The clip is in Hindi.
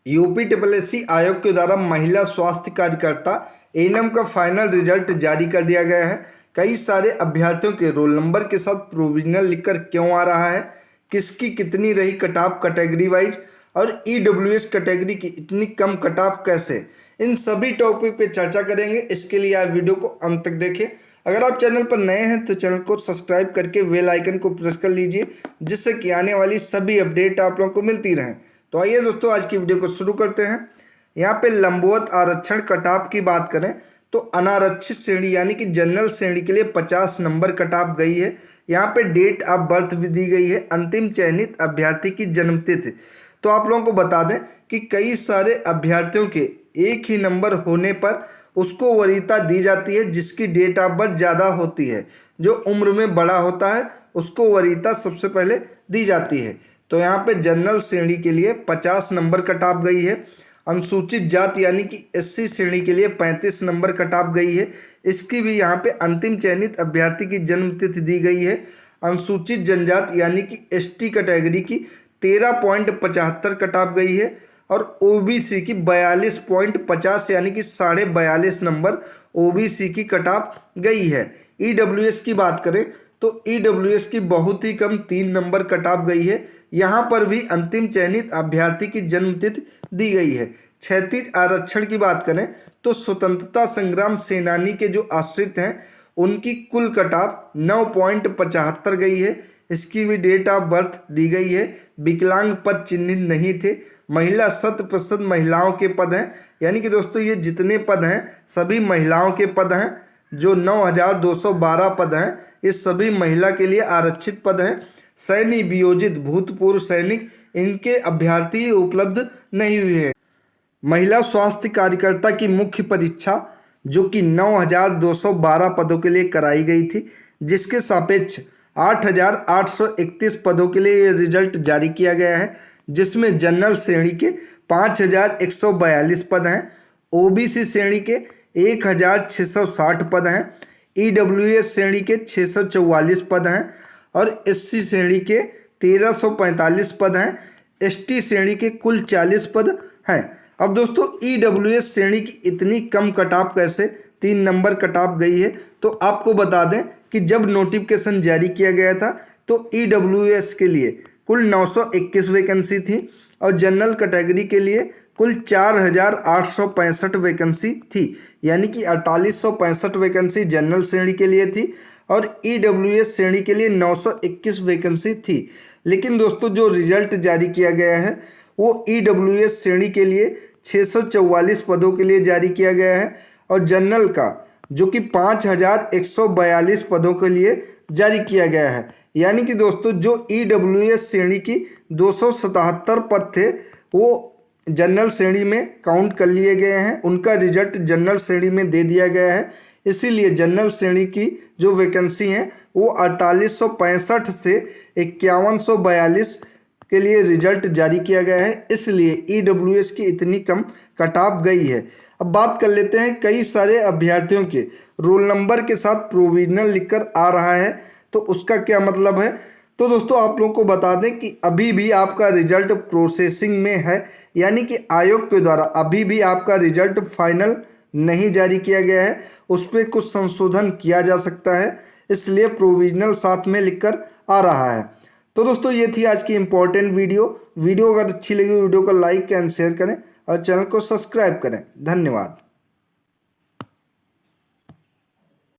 यूपी SSC आयोग के द्वारा महिला स्वास्थ्य कार्यकर्ता एएनएम का फाइनल रिजल्ट जारी कर दिया गया है। कई सारे अभ्यर्थियों के रोल नंबर के साथ प्रोविजनल लिखकर क्यों आ रहा है, किसकी कितनी रही कट ऑफ कैटेगरी वाइज और ईडब्ल्यूएस कैटेगरी की इतनी कम कट ऑफ कैसे, इन सभी टॉपिक पे चर्चा करेंगे। इसके लिए आप वीडियो को अंत तक देखें। अगर आप चैनल पर नए हैं तो चैनल को सब्सक्राइब करके बेल आइकन को प्रेस कर लीजिए, जिससे कि आने वाली सभी अपडेट आप लोगों को मिलती रहें। तो आइए दोस्तों, आज की वीडियो को शुरू करते हैं। यहाँ पे लंबवत आरक्षण कट ऑफ की बात करें तो अनारक्षित श्रेणी यानी कि जनरल श्रेणी के लिए 50 नंबर कट ऑफ गई है। यहाँ पे डेट ऑफ बर्थ भी दी गई है, अंतिम चयनित अभ्यर्थी की जन्मतिथि। तो आप लोगों को बता दें कि कई सारे अभ्यर्थियों के एक ही नंबर होने पर उसको वरीयता दी जाती है जिसकी डेट ऑफ बर्थ ज़्यादा होती है। जो उम्र में बड़ा होता है उसको वरीयता सबसे पहले दी जाती है। तो यहाँ पे जनरल श्रेणी के लिए 50 नंबर कट ऑफ गई है। अनुसूचित जाति यानी कि एससी श्रेणी के लिए 35 नंबर कट ऑफ गई है। इसकी भी यहाँ पे अंतिम चयनित अभ्यर्थी की जन्मतिथि दी गई है। अनुसूचित जनजाति यानी कि एसटी कैटेगरी की 13.75 कट ऑफ गई है और ओबीसी की 42.50 यानी कि 42.5 नंबर ओबीसी की कट ऑफ गई है। ईडब्ल्यूएस की बात करें तो ईडब्ल्यूएस की बहुत ही कम 3 नंबर कट ऑफ गई है। यहाँ पर भी अंतिम चयनित अभ्यर्थी की जन्मतिथि दी गई है। क्षैतिज आरक्षण की बात करें तो स्वतंत्रता संग्राम सेनानी के जो आश्रित हैं उनकी कुल कट ऑफ 9.75 गई है। इसकी भी डेट ऑफ बर्थ दी गई है। विकलांग पद चिन्हित नहीं थे। महिला 100% महिलाओं के पद हैं, यानी कि दोस्तों ये जितने पद हैं सभी महिलाओं के पद हैं। जो 9212 पद हैं ये सभी महिला के लिए आरक्षित पद हैं। सैन्य वियोजित भूतपूर्व सैनिक इनके अभ्यर्थी उपलब्ध नहीं हुए हैं। महिला स्वास्थ्य कार्यकर्ता की मुख्य परीक्षा जो कि 9212 पदों के लिए कराई गई थी, जिसके सापेक्ष 8831 पदों के लिए ये रिजल्ट जारी किया गया है, जिसमें जनरल श्रेणी के 5142 पद हैं, ओबीसी श्रेणी के 1660 पद हैं, ईडब्ल्यूएस श्रेणी के 644 पद हैं और एससी श्रेणी के 1345 पद हैं। एसटी श्रेणी के कुल 40 पद हैं। अब दोस्तों ईडब्ल्यूएस श्रेणी की इतनी कम कट ऑफ कैसे, 3 नंबर कट ऑफ गई है। तो आपको बता दें कि जब नोटिफिकेशन जारी किया गया था तो ईडब्ल्यूएस के लिए कुल 921 वैकेंसी थी और जनरल कैटेगरी के लिए कुल 4865 वैकेंसी थी, यानी कि 4865 वैकेंसी जनरल श्रेणी के लिए थी और ईडब्ल्यूएस श्रेणी के लिए 921 वैकेंसी थी। लेकिन दोस्तों जो रिजल्ट जारी किया गया है वो ईडब्ल्यूएस श्रेणी के लिए 644 पदों के लिए जारी किया गया है और जनरल का जो कि 5142 पदों के लिए जारी किया गया है। यानी कि दोस्तों जो ईडब्ल्यूएस श्रेणी की 277 पद थे वो जनरल श्रेणी में काउंट कर लिए गए हैं, उनका रिजल्ट जनरल श्रेणी में दे दिया गया है। इसीलिए जनरल श्रेणी की जो वैकेंसी हैं वो 4865 से 5142 के लिए रिजल्ट जारी किया गया है। इसलिए ईडब्ल्यूएस की इतनी कम कट ऑफ गई है। अब बात कर लेते हैं, कई सारे अभ्यर्थियों के रोल नंबर के साथ प्रोविजनल लिखकर आ रहा है तो उसका क्या मतलब है। तो दोस्तों आप लोगों को बता दें कि अभी भी आपका रिजल्ट प्रोसेसिंग में है, यानी कि आयोग के द्वारा अभी भी आपका रिजल्ट फाइनल नहीं जारी किया गया है, उस पर कुछ संशोधन किया जा सकता है, इसलिए प्रोविजनल साथ में लिखकर आ रहा है। तो दोस्तों ये थी आज की इम्पोर्टेंट वीडियो अगर अच्छी लगी वीडियो को लाइक एंड शेयर करें और चैनल को सब्सक्राइब करें। धन्यवाद।